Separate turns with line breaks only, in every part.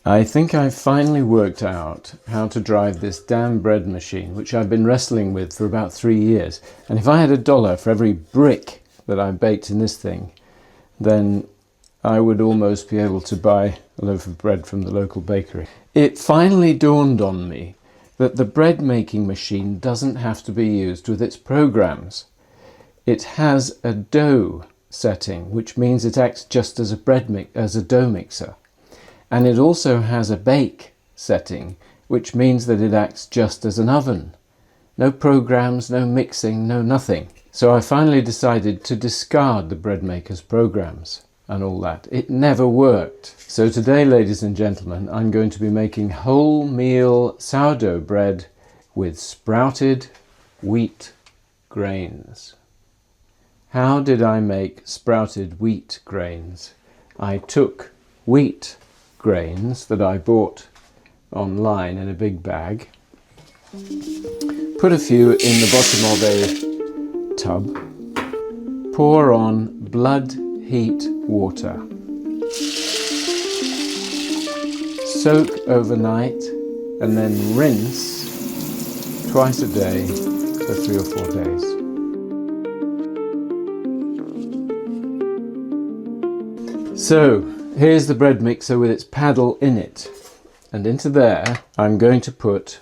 I think I've finally worked out how to drive this damn bread machine, which I've been wrestling with for about 3 years. And if I had $1 for every brick that I baked in this thing, then I would almost be able to buy a loaf of bread from the local bakery. It finally dawned on me that the bread making machine doesn't have to be used with its programs. It has a dough setting, which means it acts just as a dough mixer. And it also has a bake setting, which means that it acts just as an oven. No programs, no mixing, no nothing. So I finally decided to discard the bread maker's programs and all that. It never worked. So today, ladies and gentlemen, I'm going to be making wholemeal sourdough bread with sprouted wheat grains. How did I make sprouted wheat grains? I took wheat grains that I bought online in a big bag, put a few in the bottom of a tub, pour on blood heat water, soak overnight, and then rinse twice a day for 3 or 4 days. So here's the bread mixer with its paddle in it, and into there I'm going to put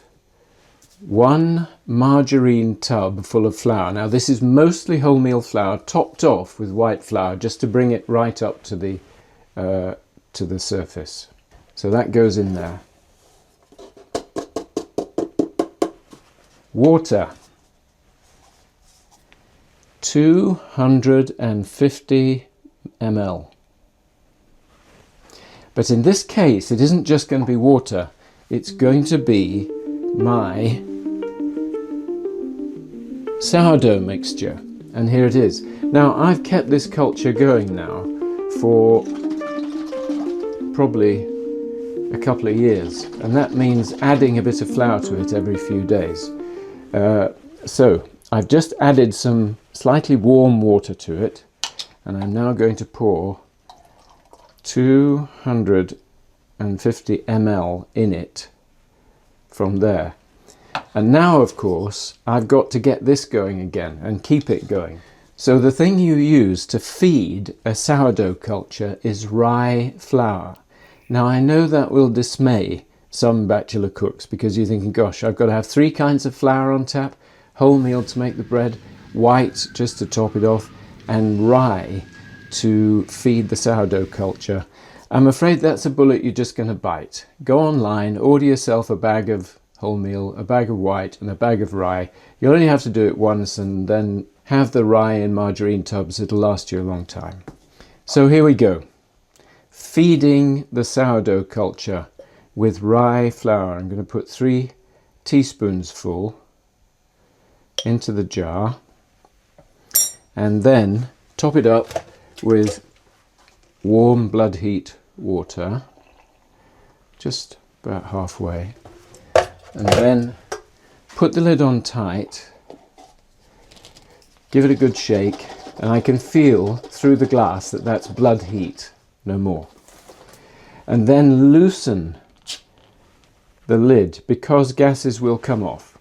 1 margarine tub full of flour. Now this is mostly wholemeal flour topped off with white flour just to bring it right up to the surface. So that goes in there. Water, 250 ml. But in this case, it isn't just going to be water, it's going to be my sourdough mixture. And here it is. Now, I've kept this culture going now for probably a couple of years, and that means adding a bit of flour to it every few days. So I've just added some slightly warm water to it, and I'm now going to pour 250 ml in it from there. And now, of course, I've got to get this going again and keep it going. So the thing you use to feed a sourdough culture is rye flour. Now I know that will dismay some bachelor cooks because you're thinking, gosh, I've got to have 3 kinds of flour on tap, wholemeal to make the bread, white just to top it off, and rye to feed the sourdough culture. I'm afraid that's a bullet you're just going to bite. Go online, order yourself a bag of wholemeal, a bag of white and a bag of rye. You only have to do it once, and then have the rye in margarine tubs. It'll last you a long time. So here we go. Feeding the sourdough culture with rye flour. I'm going to put 3 teaspoons full into the jar and then top it up with warm blood heat water, just about halfway, and then put the lid on tight, give it a good shake, and I can feel through the glass that that's blood heat, no more. And then loosen the lid because gases will come off.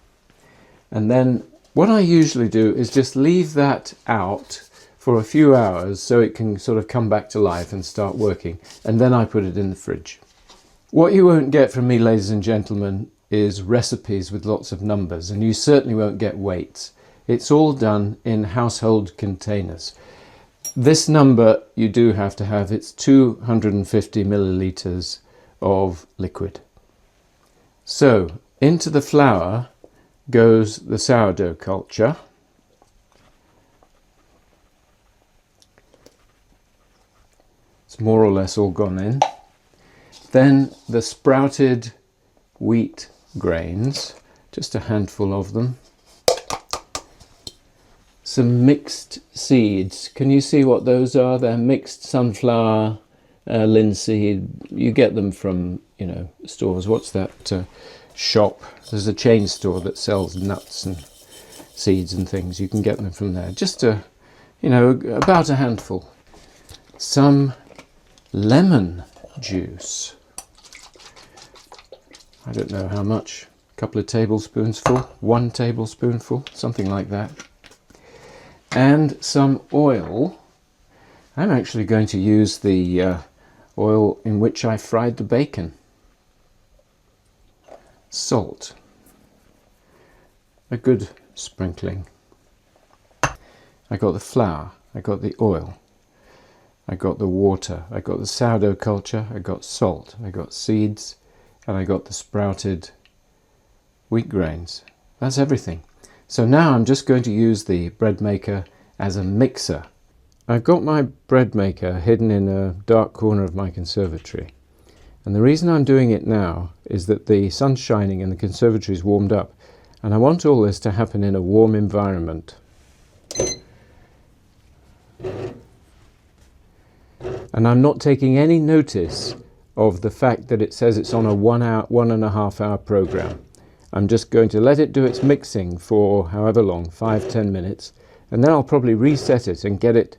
And then what I usually do is just leave that out for a few hours so it can sort of come back to life and start working, and then I put it in the fridge. What you won't get from me, ladies and gentlemen, is recipes with lots of numbers, and you certainly won't get weights. It's all done in household containers. This number you do have to have. It's 250 millilitres of liquid. So into the flour goes the sourdough culture. It's more or less all gone in. Then the sprouted wheat grains, just a handful of them. Some mixed seeds. Can you see what those are? They're mixed sunflower, linseed. You get them from, stores. What's that shop? There's a chain store that sells nuts and seeds and things. You can get them from there. Just about a handful. Some lemon juice. I don't know how much, a couple of tablespoonsful, 1 tablespoonful, something like that. And some oil. I'm actually going to use the oil in which I fried the bacon. Salt. A good sprinkling. I got the flour, I got the oil, I got the water, I got the sourdough culture, I got salt, I got seeds, and I got the sprouted wheat grains. That's everything. So now I'm just going to use the bread maker as a mixer. I've got my bread maker hidden in a dark corner of my conservatory. And the reason I'm doing it now is that the sun's shining and the conservatory's warmed up, and I want all this to happen in a warm environment. And I'm not taking any notice of the fact that it says it's on a 1.5 hour program. I'm just going to let it do its mixing for however long, 5-10 minutes, and then I'll probably reset it and get it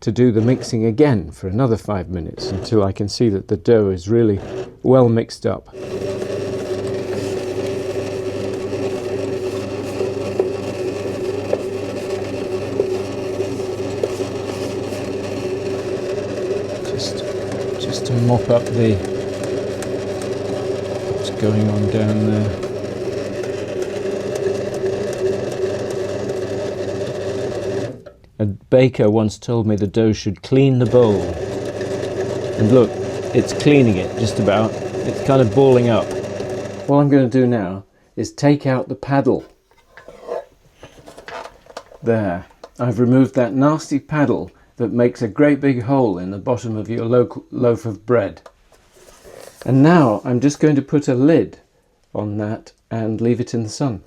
to do the mixing again for another 5 minutes until I can see that the dough is really well mixed up. Just to mop up what's going on down there. A baker once told me the dough should clean the bowl. And look, it's cleaning it just about. It's kind of balling up. What I'm going to do now is take out the paddle. There. I've removed that nasty paddle that makes a great big hole in the bottom of your loaf of bread. And now I'm just going to put a lid on that and leave it in the sun.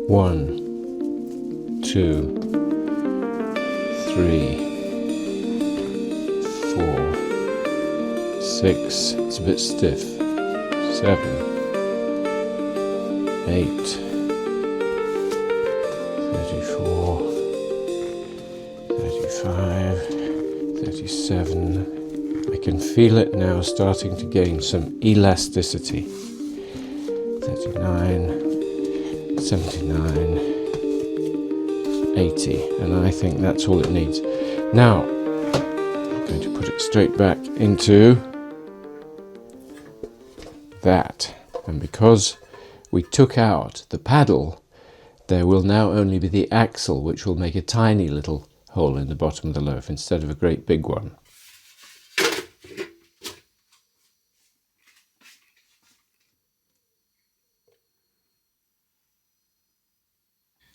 One, 2, 3, 4, 6, it's a bit stiff, 7, 8, 34, 35, 37, I can feel it now starting to gain some elasticity, 39, 79, 80, and I think that's all it needs. Now, I'm going to put it straight back into that, and because we took out the paddle, there will now only be the axle, which will make a tiny little hole in the bottom of the loaf instead of a great big one.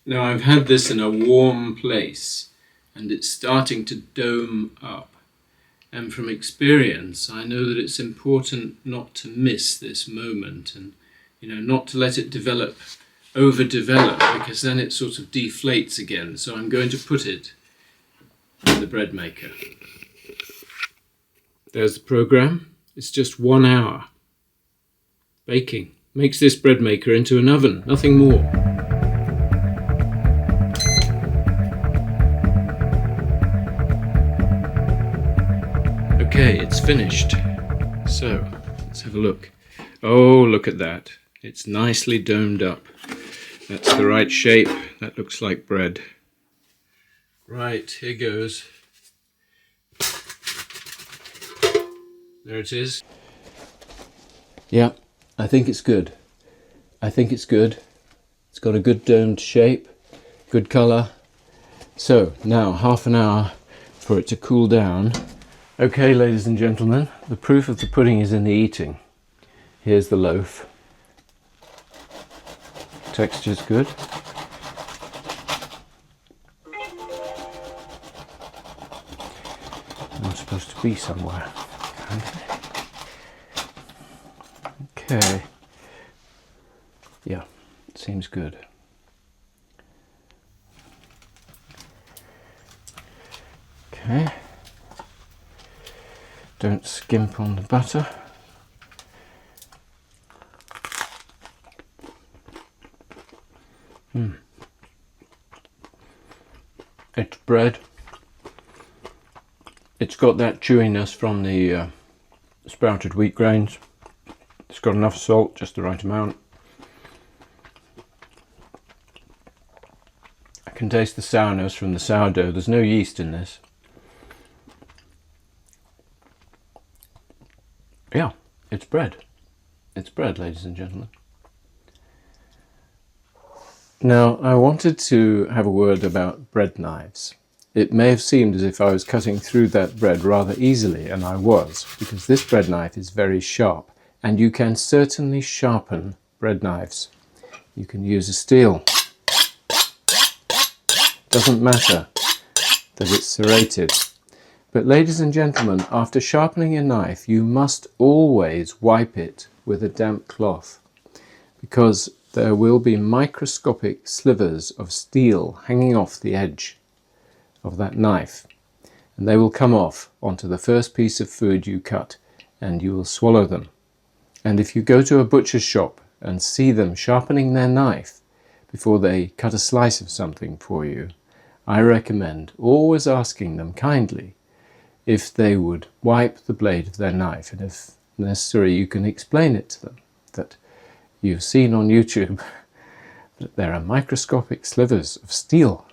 Now I've had this in a warm place and it's starting to dome up, and from experience I know that it's important not to miss this moment and not to let it overdevelop, because then it sort of deflates again. So I'm going to put it in the bread maker. There's the program. It's just 1 hour baking. Makes this bread maker into an oven, nothing more. Okay, it's finished. So, let's have a look. Oh, look at that. It's nicely domed up. That's the right shape. That looks like bread. Right, here goes. There it is. Yeah, I think it's good. It's got a good domed shape, good colour. So, now half an hour for it to cool down. Okay, ladies and gentlemen, the proof of the pudding is in the eating. Here's the loaf. Texture's good. I'm supposed to be somewhere. Okay. Yeah, seems good. Okay. Don't skimp on the butter. It's bread. It's got that chewiness from the sprouted wheat grains. It's got enough salt, just the right amount. I can taste the sourness from the sourdough. There's no yeast in this. Yeah, it's bread. It's bread, ladies and gentlemen. Now, I wanted to have a word about bread knives. It may have seemed as if I was cutting through that bread rather easily, and I was, because this bread knife is very sharp, and you can certainly sharpen bread knives. You can use a steel. Doesn't matter that it's serrated. But ladies and gentlemen, after sharpening a knife, you must always wipe it with a damp cloth, because there will be microscopic slivers of steel hanging off the edge of that knife, and they will come off onto the first piece of food you cut, and you will swallow them. And if you go to a butcher's shop and see them sharpening their knife before they cut a slice of something for you, I recommend always asking them kindly if they would wipe the blade of their knife, and if necessary you can explain it to them that you've seen on YouTube that there are microscopic slivers of steel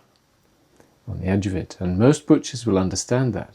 on the edge of it, and most butchers will understand that.